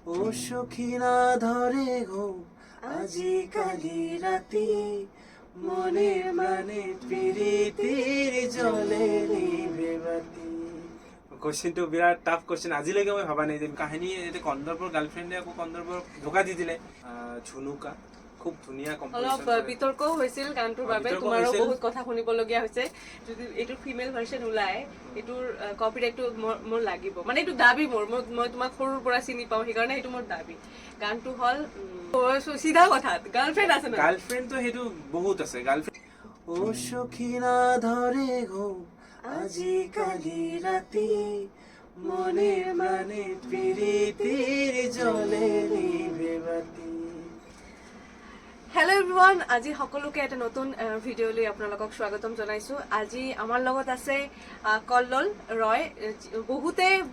ও সখী না ধৰে ঘুম আজি কালি ৰাতি মনে মানে প্ৰীতিৰ জলে নিভে বাতি কোশ্চেনটো বিৰাট টাফ কোশ্চেন আজিলৈকে মই ভাবা নাই যে কাহিনী এতিয়া কন্দৰ্পৰ গাৰ্লফ্ৰেণ্ডে আকৌ কন্দৰ্পৰ ধোকা দি দিলে ঝুনুকা খুব ধুনীয়া অলপ কম্পোজিশন বিতৰ্কও হৈছিল গানটোৰ বাবে তোমাৰো বহুত কথা শুনিবলগীয়া হৈছে যদি এইটো ফিমেল ভাৰ্চন ওলাই এইটোৰ কপিৰাইটটো মোৰ লাগিব মানে এইটো দাবী মই তোমাক সৰুৰ পৰা চিনি পাওঁ সেইকাৰণে এইটো মোৰ দাবী গানটো হ'ল চিধা কথা গাৰ্লফ্ৰেণ্ড আছে না গাৰ্লফ্ৰেণ্ডটো সেইটো বহুত আছে গাৰ্লফ্ৰেণ্ড ও সখী না ধৰে ঘুম আজি কালি ৰাতি মনে মানে প্ৰীতিৰ জলে নিভে বাতি হেল্ল' এভৰিৱান আজি সকলোকে এটা নতুন ভিডিঅ'লৈ আপোনালোকক স্বাগতম জনাইছোঁ আজি আমাৰ লগত আছে কল্লোল ৰয়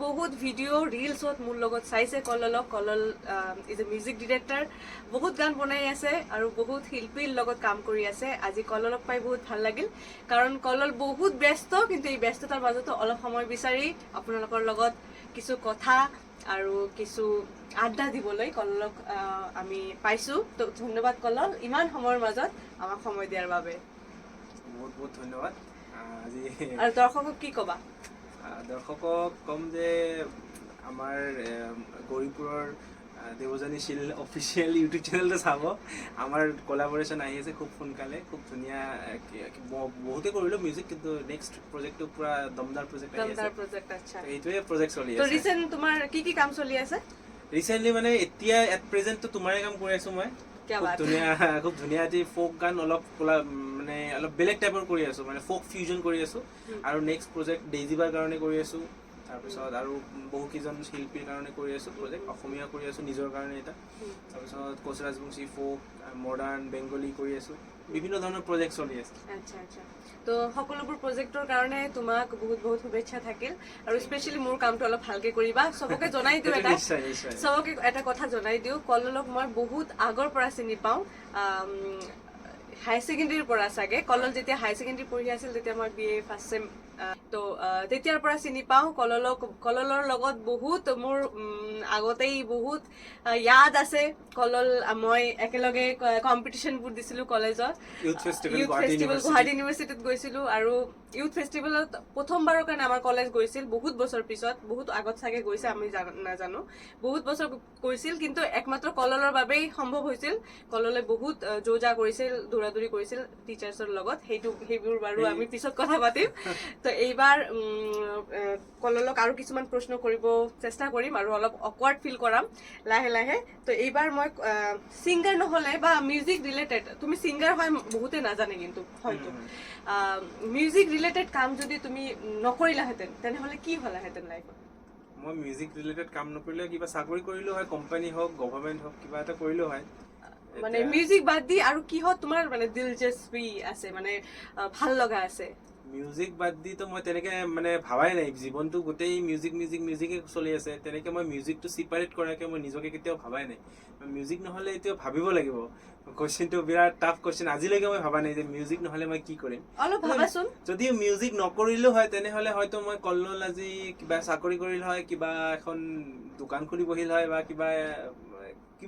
বহুত ভিডিঅ' ৰিলছত মোৰ লগত চাইছে কল্লোলক Kallol is a music director বহুত গান বনাই আছে আৰু বহুত শিল্পীৰ লগত কাম কৰি আছে আজি কল্লোলক পাই বহুত ভাল লাগিল কাৰণ কল্লোল বহুত ব্যস্ত কিন্তু এই ব্যস্ততাৰ মাজতো অলপ সময় বিচাৰি আপোনালোকৰ লগত কিছু কথা আৰু কিছু আড্ডা দিবলৈ কল্লোলক আমি পাইছো তো ধন্যবাদ কল্লোল ইমান সময়ৰ মাজত আমাক সময় দিয়াৰ বাবে বহুত বহুত ধন্যবাদ আজি আৰু দৰ্শকক কি কবা দৰ্শকক কম যে আমাৰ গৌৰীপুৰৰ দেৱজানী শিল অফিচিয়েল ইউটিউব চেনেলটো চাব আমাৰ কোলাবৰেশ্যন আহি আছে খুব সোনকালে খুব ধুনীয়া বহুতে কৰিলো মিউজিক কিন্তু নেক্সট প্ৰজেক্টটো পুৰা দমদাৰ প্ৰজেক্ট আহি আছে আচ্ছা এইটোৱে প্ৰজেক্ট চলি তো আছে ৰিসেন্ট তোমাৰ কি কাম চলি আছে ৰিসেন্টলি মানে এতিয়া এট প্ৰেজেন্টটো তোমাৰে কাম কৰি আছো মই খুব ধুনীয়া এটি ফোক গান অলপ মানে অলপ বেলেগ টাইপৰ কৰি আছো মানে ফোক ফিউজন কৰি আছো আৰু নেক্সট প্ৰজেক্ট ডেইজিবাৰ কাৰণে কৰি আছো তাৰপিছত আৰু বহুকেইজন শিল্পীৰ কাৰণে কৰি আছো প্ৰজেক্ট অসমীয়া কৰি আছো নিজৰ কাৰণে এটা তাৰপিছত কোচ ৰাজবংশী ফোক মডাৰ্ণ বেংগলী কৰি আছো বিভিন্ন ধৰণৰ প্ৰজেক্ট চলি আছে আচ্ছা তো সকলোবোৰ প্ৰজেক্টৰ কাৰণে তোমাক বহুত বহুত শুভেচ্ছা থাকিল আৰু স্পেচিয়েলি মোৰ কামটো অলপ ভালকে কৰিবা সবকে জনাই দিও সবকে এটা কথা জনাই দিও কল্লোলক মই বহুত আগৰ পৰা চিনি পাওঁ হাই সেকেন্ডাৰীৰ পৰা চাগে কল্লোল যেতিয়া হাই সেকেন্ডাৰী পঢ়ি আছিল তেতিয়া মই BA ফাৰ্ষ্ট সেম তো তেতিয়াৰ পৰা চিনি পাওঁ কল্লোলৰ লগত বহুত মোৰ আগতেই বহুত ইয়াদ আছে কল্লোল মই একেলগে কম্পিটিশনবোৰ দিছিলো কলেজত ইউথ ফেষ্টিভেল গুৱাহাটী ইউনিভাৰ্চিটিত গৈছিলো আৰু ইউথ ফেষ্টিভেলত প্ৰথমবাৰৰ কাৰণে আমাৰ কলেজ গৈছিল বহুত বছৰ পিছত বহুত আগত চাগে গৈছে আমি নাজানো বহুত বছৰ গৈছিল কিন্তু একমাত্ৰ কল্লোলৰ বাবেই সম্ভৱ হৈছিল কল্লোলে বহুত যোজা কৰিছিল দৌৰাদৌৰি কৰিছিল টিচাৰ্ছৰ লগত সেইবোৰ বাৰু আমি পিছত কথা পাতিম তো এইবাৰ কল্লোলক আৰু কিছুমান প্ৰশ্ন কৰিব চেষ্টা কৰিম আৰু অলপ অকৱাৰ্ড ফিল কৰাম লাহে লাহে তো এইবাৰ মই সিংগাৰ নহলে বা মিউজিক ৰিলেটেড তুমি সিংগাৰ হয় বহুতে নাজানে কিন্তু হয়তো মিউজিক ৰিলেটেড কাম যদি তুমি নকৰিলাহেঁতেন তেনেহলে কি হলাহেঁতেন লাইফত মই মিউজিক ৰিলেটেড কাম নকৰিলে কিবা চাকৰি কৰিলো হয় কোম্পানী হওক গভৰ্ণমেণ্ট হওক কিবা এটা কৰিলো হয় মানে মিউজিক বাদ দি আৰু কিহত তোমাৰ মানে দিলচস্পি আছে মানে ভাল লগা আছে মিউজিক বাদ দি তো মই তেনেকে মানে ভাবাই নাই জীৱনটো গোটেই মিউজিকে চলি আছে তেনেকে মই মিউজিকটো ছেপাৰেট কৰাকে মই নিজকে কেতিয়াও ভাবাই নাই মিউজিক নহলে এতিয়া ভাবিব লাগিব কোশ্চেনটো বিৰাট টাফ কোশ্চেন আজিলৈকে মই ভাবা নাই যে মিউজিক নহলে মই কি কৰিম অলপ ভাবাচোন যদি মিউজিক নকৰিলো হয় তেনেহলে হয়তো মই কল্লোল আজি কিবা চাকৰি কৰিল হয় কিবা এখন দোকান খুলি বহিল হয় বা কিবা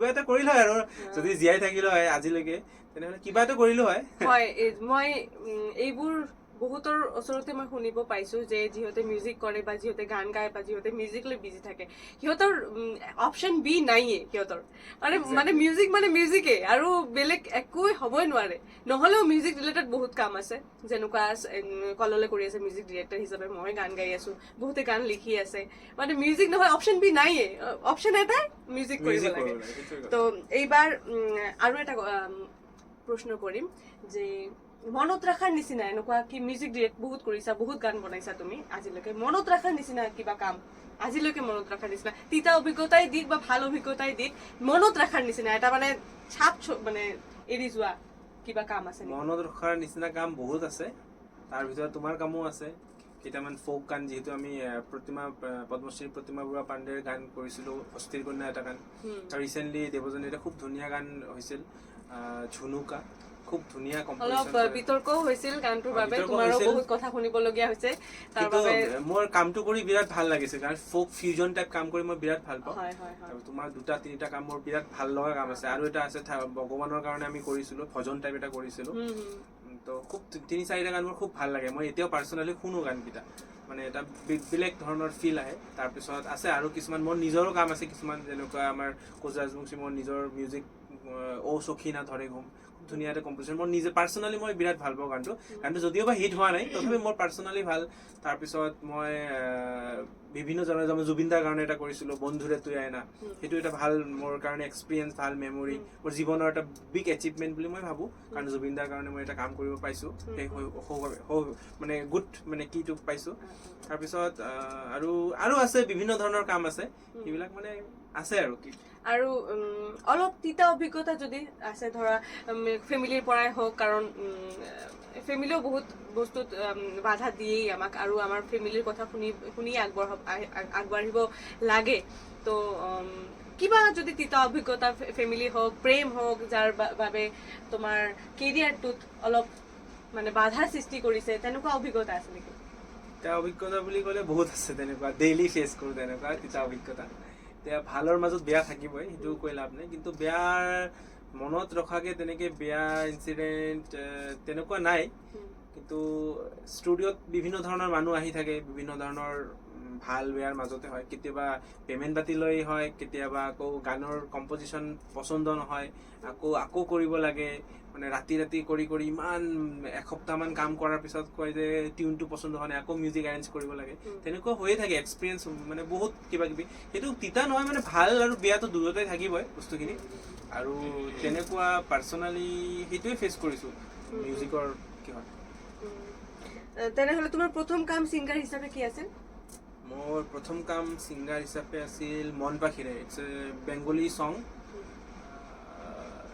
এটা কৰিল হয় আৰু যদি জীয়াই থাকিলো হয় আজিলৈকে তেনেহলে কিবা এটা কৰিলো হয় মই এইবোৰ বহুতৰ ওচৰতে মই শুনিব পাইছো যে যিহতে মিউজিক কৰে বা যিহতে গান গায় বা যিহতে মিউজিক লৈ বিজি থাকে সিহঁতৰ অপচন বি নাইয়ে সিহঁতৰ মানে মিউজিক মানে মিউজিকে আৰু বেলেগ একোই হ'বই নোৱাৰে নহলেও মিউজিক ৰিলেটেড বহুত কাম আছে যেনেকুৱা কল্লোলে কৰি আছে মিউজিক ডিৰেক্টৰ হিচাপে মই গান গাই আছো বহুতে গান লিখি আছে মানে মিউজিক নহয় অপচন বি নাইয়ে অপচন এটাই মিউজিক কৰিব লাগে তো এইবাৰ আৰু এটা প্ৰশ্ন কৰিম যে মনত ৰাখাৰ নিচিনা এনেকুৱা কি মিউজিক ডিৰেক্ট বহুত কৰিছা বহুত গান বনাইছা তুমি আজিলৈকে মনত ৰাখাৰ নিচিনা কিবা কাম আজিলৈকে মনত ৰাখাৰ নিচিনা তিতা অভিজ্ঞতাই দিক বা ভাল অভিজ্ঞতাই দিক মনত ৰাখাৰ নিচিনা এটা মানে ছাপ মানে এৰি যোৱা কিবা কাম আছে মনত ৰখাৰ নিচিনা কাম বহুত আছে তাৰ ভিতৰত তোমাৰ কামো আছে কেইটামান ফোক গান যিহেতু আমি পদ্মশ্ৰী প্ৰতিমা বুঢ়া পাণ্ডেৰ গান কৰিছিলো অস্থিৰ কন্যা এটা গান আৰু ৰিচেণ্টলি দেৱজানী এটা খুব ধুনীয়া গান হৈছিল ঝুনুকা খুব ধুনীয়া অলপ কম্পোজিশন বিতৰ্কও হৈছিল গানটোৰ বাবে বিতৰ্ক তোমাৰো হৈছিল। বহুত কথা শুনিবলগীয়া হৈছে তাৰ কিন্তু বাবে মোৰ কামটো কৰি বিৰাট ভাল লাগিছে কাৰণ ফোক ফিউজন টাইপ কাম কৰি মই বিৰাট ভাল পাওঁ হয় হয় হয় আৰু তোমাৰ দুটা তিনিটা কাম মোৰ বিৰাট ভাল লগা কাম আছে আৰু এটা আছে ভগৱানৰ কাৰণে আমি কৰিছিলো ভজন টাইপ এটা কৰিছিলো তো খুব তিনি চাৰিটা গান মোৰ খুব ভাল লাগে মই এতিয়াও পাৰ্চনেলি শুনো গানকেইটা মানে এটা বেলেগ ধৰণৰ ফিল আহে তাৰপিছত আছে আৰু কিছুমান মোৰ নিজৰো কাম আছে কিছুমান যেনেকুৱা আমাৰ কোচ ৰাজবংশী মোৰ নিজৰ মিউজিক অ সখীনা ধৰে ঘুম খুব ধুনীয়া এটা কম্পোজিশ্যন মই নিজে পাৰ্চনেলি মই বিৰাট ভাল পাওঁ গানটো যদিও বা হিট হোৱা নাই তথাপি মোৰ পাৰ্চনেলি ভাল তাৰপিছত মই বিভিন্ন জনৰ জুবিন দাৰ কাৰণে এটা কৰিছিলোঁ বন্ধুৰে তুই আইনা সেইটো এটা ভাল মোৰ কাৰণে এক্সপিৰিয়েঞ্চ ভাল মেমৰি মোৰ জীৱনৰ এটা বিগ এচিভমেণ্ট বুলি মই ভাবোঁ কাৰণ জুবিন দাৰ কাৰণে মই এটা কাম কৰিব পাইছোঁ সেই মানে গুড মানে কিটো পাইছোঁ তাৰপিছত আৰু আছে বিভিন্ন ধৰণৰ কাম আছে সেইবিলাক মানে আছে আৰু কি আৰু অলপ তিতা অভিজ্ঞতা যদি আছে ধৰা ফেমিলিৰ পৰাই হওক কাৰণ ফেমিলিও বহুত বস্তুত বাধা দিয়েই আমাক আৰু আমাৰ ফেমিলিৰ কথা শুনি আগবাঢ়িব লাগে তো কিবা যদি তিতা অভিজ্ঞতা ফেমিলি হওক প্ৰেম হওক যাৰ বাবে তোমাৰ কেৰিয়াৰটোত অলপ মানে বাধা সৃষ্টি কৰিছে তেনেকুৱা অভিজ্ঞতা আছে নেকি তিতা অভিজ্ঞতা বুলি ক'লে বহুত আছে তেনেকুৱা ডেইলি ফেচ কৰোঁ তেনেকুৱা তিতা অভিজ্ঞতা এতিয়া ভালৰ মাজত বেয়া থাকিবই সেইটো কৈ লাভ নাই কিন্তু বেয়াৰ মনত ৰখাকে তেনেকে বেয়া ইনচিডেণ্ট তেনেকুৱা নাই কিন্তু ষ্টুডিঅ'ত বিভিন্ন ধৰণৰ মানুহ আহি থাকে বিভিন্ন ধৰণৰ ভাল বেয়াৰ মাজতে হয় কেতিয়াবা পেমেণ্ট পাতি লৈ হয় কেতিয়াবা আকৌ গানৰ কম্পজিশ্যন পচন্দ নহয় আকৌ কৰিব লাগে মানে ৰাতি কৰি ইমান এসপ্তাহমান কাম কৰাৰ পিছত কয় যে টিউনটো পচন্দ হোৱা নাই আকৌ মিউজিক এৰেঞ্জ কৰিব লাগে তেনেকুৱা হৈয়ে থাকে এক্সপিৰিয়েঞ্চ মানে বহুত কিবা কিবি সেইটো তিতা নহয় মানে ভাল আৰু বেয়াটো দূৰতে থাকিবই বস্তুখিনি আৰু তেনেকুৱা পাৰ্চনেলি সেইটোৱে ফেচ কৰিছোঁ মিউজিকৰ কি হয় তেনেহ'লে তোমাৰ প্ৰথম কাম ছিংগাৰ হিচাপে কি আছিল মোৰ প্ৰথম কাম ছিংগাৰ হিচাপে আছিল মন পাখিৰে it's a Bengali song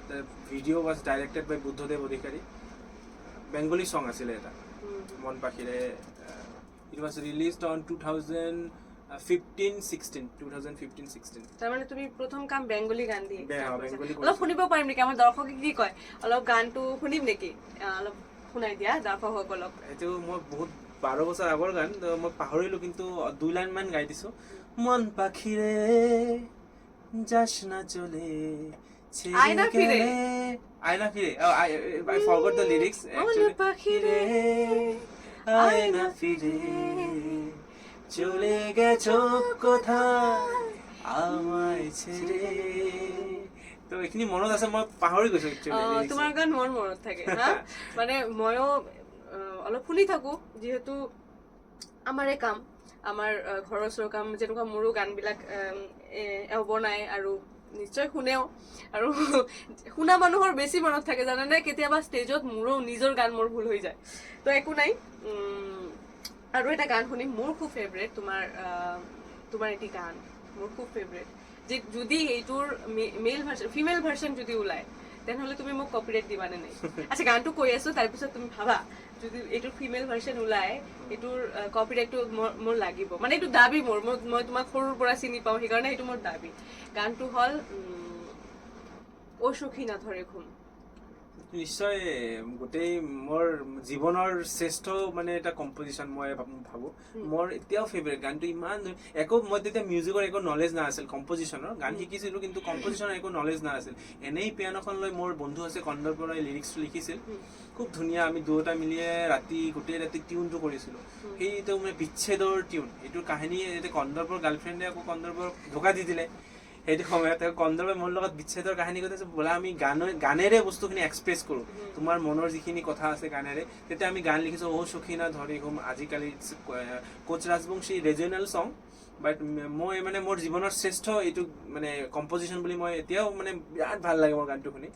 the video' was directed by Buddhadev Adhikari Bengali song আছিলে এটা মন পাখিৰে ইট ৱাজ ৰিলিজড অন 2015-16 তাৰমানে তুমি প্ৰথম কাম বেংগলী গান দি বেংগলী অলপ শুনিব পাৰিম নেকি আমাৰ দৰ্শকে কি কয় অলপ গানটো শুনিম নেকি অলপ শুনাই দিয়া দৰ্শকসকলক এইটো মই বহুত 12 বছৰ আগৰ গান মই পাহৰিলোঁ কিন্তু 2 লাইন মান গাই দিছোঁ মন পাখিৰে যাস না চলে আইনা ফিরে I forgot the lyrics actually পাখিরে আয়না ফিরে চলে গেছো কোথায় আমায় ছেড়ে তো এইখিনি মনত আছে মই পাহৰি গৈছো একচুয়ালি তোমাৰ গান মোৰ মনত থাকে হা মানে ময়ো অলপ শুনি থাকো যিহেতু আমাৰে কাম আমাৰ ঘৰৰ ওচৰৰ কাম যেনেকুৱা মোৰো গানবিলাক বনাই আৰু নিশ্চয় শুনেও আৰু শুনা মানুহৰ বেছি মনত থাকে জানানে কেতিয়াবা ষ্টেজত মোৰো নিজৰ গান মোৰ ভুল হৈ যায় তো একো নাই আৰু এটা গান শুনিম মোৰ খুব ফেভাৰিট তোমাৰ এটি গান মোৰ খুব ফেভাৰিট যে যদি এইটোৰ মেল ভাৰ্চন ফিমেল ভাৰ্চন যদি ওলায় তেনেহ'লে তুমি মোক কপিৰাইট দিবানে নাই আচ্ছা গানটো কৈ আছো তাৰপিছত তুমি ভাবা যদি এইটোৰ ফিমেল ভাৰ্চন ওলায় এইটোৰ কপিৰাইটটো মোৰ লাগিব মানে এইটো দাবী মই তোমাক সৰুৰ পৰা চিনি পাওঁ সেইকাৰণে এইটো মোৰ দাবী গানটো হ'ল অ সখী না ধৰে ঘুম নিশ্চয় গোটেই মোৰ জীৱনৰ শ্ৰেষ্ঠ মানে এটা কম্পজিশ্যন মই ভাবোঁ মোৰ এতিয়াও ফেভৰেট গানটো ইমান একো মই তেতিয়া মিউজিকৰ একো নলেজ নাছিল কম্পজিশ্যনৰ গান শিকিছিলোঁ কিন্তু কম্পজিশ্যনৰ একো নলেজ নাছিল এনেই পিয়ানোখন লৈ মোৰ বন্ধু আছে কন্দৰ্পৰাই লিৰিক্সটো লিখিছিল খুব ধুনীয়া আমি দুয়োটা মিলিয়ে গোটেই ৰাতি টিউনটো কৰিছিলোঁ সেইটো মানে বিচ্ছেদৰ টিউন এইটোৰ কাহিনী কন্দৰ্পৰ গাৰ্লফ্ৰেণ্ডে আকৌ কন্দৰ্পক ধোকা দি দিলে সেইটো সময়ত কন্দৰ্পে মোৰ লগত বিচ্ছেদৰ কাহিনী কৈছে বোলা আমি গানেৰে বস্তুখিনি এক্সপ্ৰেছ কৰোঁ তোমাৰ মনৰ যিখিনি কথা আছে গানেৰে তেতিয়া আমি গান লিখিছোঁ অ সখীনা ধৰি ঘুম আজিকালি কোচ ৰাজবংশী ৰিজনেল ছং বাট মই মানে মোৰ জীৱনৰ শ্ৰেষ্ঠ এইটো মানে কম্পজিশ্যন বুলি মই এতিয়াও মানে বিৰাট ভাল লাগে মোৰ গানটো শুনি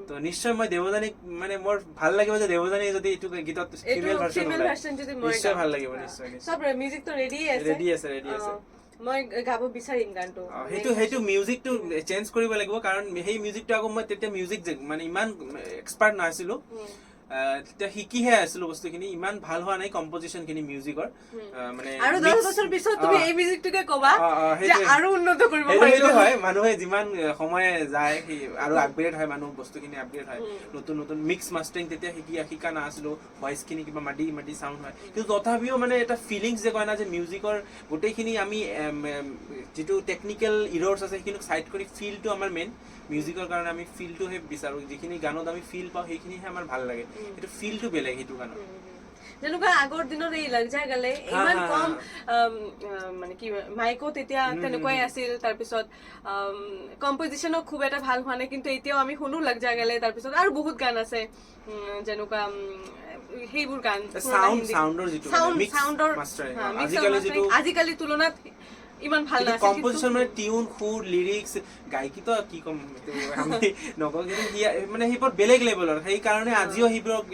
তো নিশ্চয় মই দেৱযানীক মানে মোৰ ভাল লাগিব যে দেৱযানী যদি এইটো গীতত ফিমেল ভাৰ্চন নিশ্চয় ভাল লাগিব নিশ্চয় সব মিউজিকটো ৰেডি আছে মই গাব বিচাৰিম গানটো সেইটো মিউজিকটো চেঞ্জ কৰিব লাগিব কাৰণ সেই মিউজিকটো আকৌ মই তেতিয়া মিউজিক মানে ইমান এক্সপাৰ্ট নাছিলো তেতিয়া শিকিহে আছিলো বস্তুখিনি, ইমান ভাল হোৱা নাই কম্পজিশনখিনি মিউজিকৰ, মানে আৰু 10 বছৰ পিছত তুমি এই মিউজিকটোকে কবা যে আৰু উন্নত কৰিব পাৰিব। সেইটো হয়, মানুহে যিমান সময় যায় আৰু আপগ্ৰেড হয়, মানুহ বস্তুখিনি আপগ্ৰেড হয়, নতুন নতুন মিক্স মাষ্টাৰিং তেতিয়া শিকা নাছিলো, ভইচখিনি কিবা মাটি মাটি চাউণ্ড হয়, কিন্তু তথাপিও মানে এটা ফিলিংছ যে কয় না যে মিউজিকৰ গোটেইখিনি আমি যিটো টেকনিকেল ইৰৰ্ছ আছে সেইখিনি চাইড কৰি ফিলটো আমাৰ মেইন, মিউজিকৰ কাৰণে আমি ফিলটোহে বিচাৰো, যিখিনি গানত আমি ফিল পাওঁ সেইখিনিহে আমাৰ ভাল লাগে, সেইটো ফিলটো বেলেগ সেইটো গানত। যেনেকুৱা আগৰ দিনত এই লাগজা গালে ইমান কম মানে কি মাইকো তেতিয়া তেনেকুৱাই আছিল, তাৰপিছত কম্পজিশনো খুব এটা ভাল হোৱা নাই, কিন্তু এতিয়াও আমি শুনো লাগজা গালে, তাৰপিছত আৰু বহুত গান আছে যেনেকুৱা সেইবোৰ গান আজিকালি তুলনাত ইমান ভাল নাছিল, কম্পজিশন মানে টিউন, সুৰ, লিৰিক্স, গায়িকীটো কি কম আমি নকওঁ, কিন্তু মানে সেইবোৰ বেলেগ লেভেলৰ, সেইকাৰণে আজিও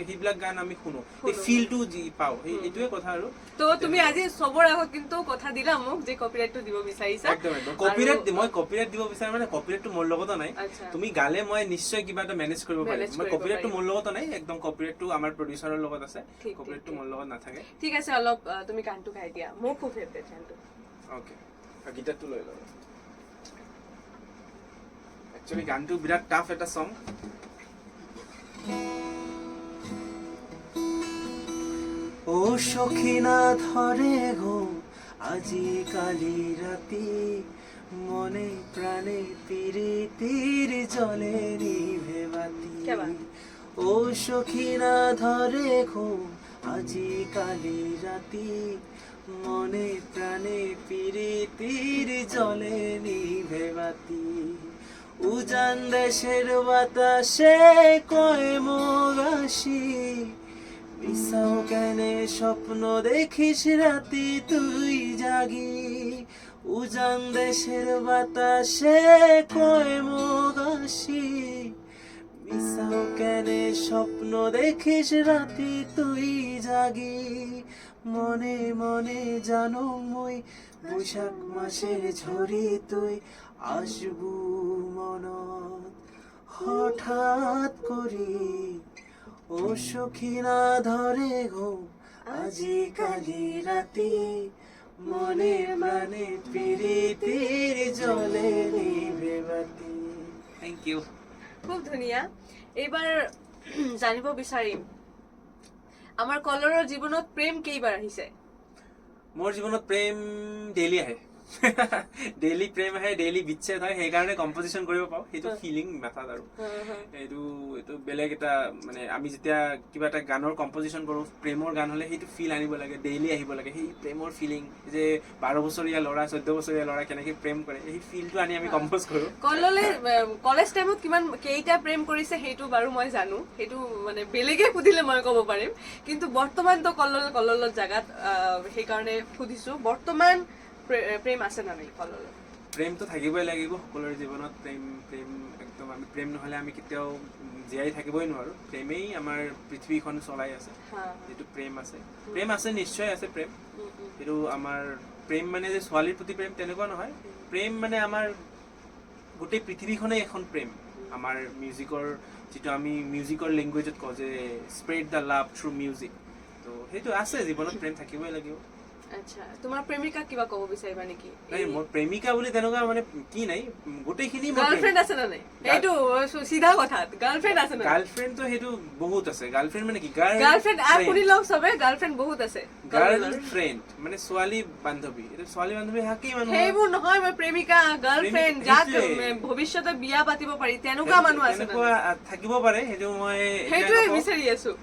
সেইবিলাক গান আমি শুনো, এই ফিলটো যি পাওঁ এইটোৱে কথা। আৰু তো তুমি আজি চবৰ আগত কিন্তু কথা দিলা মোক যে কপিৰাইটটো দিব বিচাৰিছা। একদম মই কপিৰাইট দিব বিচাৰো, মানে কপিৰাইটটো মোৰ লগতো নাই, তুমি গালে মই নিশ্চয় কিবা এটা মেনেজ কৰিব পাৰিম, মই কপিৰাইটটো মোৰ লগতো নাই, একদম কপিৰাইটটো আমাৰ প্ৰডিউচাৰৰ লগত আছে, কপিৰাইটটো মোৰ লগত নাথাকে। ঠিক আছে, অলপ তুমি গানটো গাই দিয়া, মোৰ খুব ফেভাৰিট গানটো। ওকে, গিটাৰটো লৈ লওঁ। একচুৱেলি গানটো বিৰাট টাফ এটা সং। ও সখিনা ধরে ঘুম আজিকালি রাতি, মনে প্রাণে প্রীতির জলে নিভে বাতি। ও সখিনা ধরে ঘুম আজিকালি রাতি, মনে প্রাণে প্রীতির জলে নিভে বাতি। উজান দেশের বাতাসে কয় মোগাসি, মিশাও কেনে স্বপ্ন দেখিস রাতি তুই জাগি। উজান দেশের বাতাসে কয় মোগাসি, মিশাও কেনে স্বপ্ন দেখিস রাতি তুই জাগি। মনে মনে জানো মই বৈশাখ মাসের ঝরি তুই আসবু মনত হঠাৎ করি। ও সখিনা ধরে ঘুম আজিকালি রাতি, মনে মানে প্রীতির জলে নিভে বাতি। থ্যাংক ইউ, খুব ধুনীয়া। এইবাৰ জানিব বিচাৰিম আমাৰ কলৰৰ জীৱনত প্ৰেম কেইবাৰ আহিছে? মোৰ জীৱনত প্ৰেম ডেইলি আহে, ডেইলি প্ৰেম আহে, ডেইলি বিচ্ছেদ হয়, সেইকাৰণে কম্পজিশন কৰিব পাওঁ, সেইটো ফিলিং মাথাত। আৰু এইটো বেলেগ এটা মানে আমি যেতিয়া কিবা এটা গানৰ কম্পজিশন কৰোঁ, প্ৰেমৰ গান হ'লে সেইটো ফিল আনিব লাগে, ডেইলি আহিব লাগে, সেই প্ৰেমৰ ফিলিং যে 12 বছৰীয়া ল'ৰা 14 বছৰীয়া ল'ৰা কেনেকে প্ৰেম কৰে, সেই ফিলটো আনি আমি কম্পোজ কৰোঁ। কলেজ টাইমত কেইটা প্ৰেম কৰিছে সেইটো বাৰু মই জানো, সেইটো মানে বেলেগে সুধিলে মই ক'ব পাৰিম, কিন্তু বৰ্তমানতো কললৰ জাগাত সেইকাৰণে সুধিছো, বৰ্তমান প্ৰেম আছে না নাই কললৰ? প্ৰেমটো থাকিবই লাগিব সকলোৰে জীৱনত, প্ৰেম একদম, আমি প্ৰেম নহ'লে আমি কেতিয়াও জীয়াই থাকিবই নোৱাৰো, প্ৰেমেই আমাৰ পৃথিৱীখন চলাই আছে, যিটো প্ৰেম আছে নিশ্চয় আছে প্ৰেম, কিন্তু আমাৰ প্ৰেম মানে যে ছোৱালীৰ প্ৰতি প্ৰেম তেনেকুৱা নহয়, প্ৰেম মানে আমাৰ গোটেই পৃথিৱীখনেই এখন প্ৰেম, আমাৰ মিউজিকৰ যিটো আমি মিউজিকৰ লেংগুৱেজত কওঁ যে spread the love through music, তো সেইটো আছে জীৱনত, প্ৰেম থাকিবই লাগিব। আচ্ছা, তোমাৰ প্ৰেমিকা কিবা ক'ব বিচাৰিবা নেকি? নাই, মোৰ প্ৰেমিকা বুলি তেনেকুৱা মানে কি নাই, গোটেইখিনি গাৰ্লফ্ৰেণ্ড আছে না নাই? এইটো সিধা কথা, গাৰ্লফ্ৰেণ্ড আছে না? গাৰ্লফ্ৰেণ্ডটো সেইটো বহুত আছে, গাৰ্লফ্ৰেণ্ড মানে কি? গাৰ্লফ্ৰেণ্ড শুনি লওক চবে, গাৰ্লফ্ৰেণ্ড বহুত আছে। গাৰ্লফ্ৰেণ্ড মানে ছোৱালী বান্ধৱী, এটা ছোৱালী বান্ধৱী থাকেই মানুহ, সেইবোৰ নহয়, মই প্ৰেমিকা, গাৰ্লফ্ৰেণ্ড, যাক ভৱিষ্যতে বিয়া পাতিব পাৰি তেনেকুৱা মানুহ আছে, তেনেকুৱা থাকিব পাৰে, সেইটো মই সেইটোৱে বিচাৰি আছো।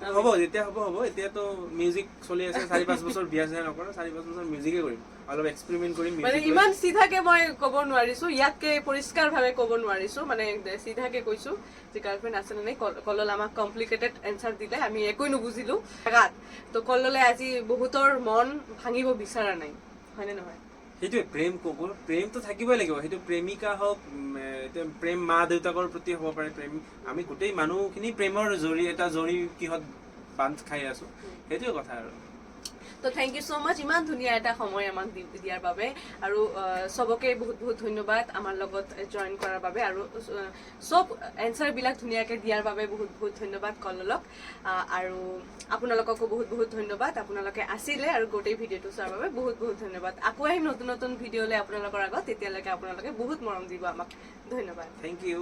হ'ব, যেতিয়া হ'ব, এতিয়াতো মিউজিক চলি আছে, 4-5 বছৰ বিয়া চিয়া নকৰো, 4-5 বছৰ মিউজিকে কৰিম, অলপ এক্সপেৰিমেন্ট কৰিম। মানে ইমান সিধাকে মই ক'ব নোৱাৰিছো, ইয়াতকে পৰিষ্কাৰ ভাৱে ক'ব নোৱাৰিছো, মানে সিধাকে কৈছো যে গাৰ্লফ্ৰেণ্ড আছে নে নাই। কলল আমাক কমপ্লিকেটেড এনচাৰ দিলে, আমি একোৱে নুবুজিলো গাত, তো কললে আজি বহুতৰ মন ভাঙিব বিচৰা নাই, হয়নে নহয়? সেইটোৱে প্ৰেমটো থাকিবই লাগিব, সেইটো প্ৰেমিকা হওক, প্ৰেম মা দেউতাকৰ প্ৰতি হ'ব পাৰে, প্ৰেম আমি গোটেই মানুহখিনি প্ৰেমৰ জৰি কিহত বান্ধ খাই আছো, সেইটোৱে কথা। আৰু তো থেংক ইউ ছ' মাছ ইমান ধুনীয়া এটা সময় আমাক দিয়াৰ বাবে আৰু চবকে বহুত বহুত ধন্যবাদ আমাৰ লগত জইন কৰাৰ বাবে আৰু চব এনচাৰবিলাক ধুনীয়াকৈ দিয়াৰ বাবে বহুত বহুত ধন্যবাদ কললক আৰু আপোনালোককো বহুত বহুত ধন্যবাদ আপোনালোকে আছিলে আৰু গোটেই ভিডিঅ'টো চোৱাৰ বাবে বহুত বহুত ধন্যবাদ আকৌ আহিম নতুন নতুন ভিডিঅ'লৈ আপোনালোকৰ আগত তেতিয়ালৈকে আপোনালোকে বহুত মৰম দিব আমাক ধন্যবাদ থেংক ইউ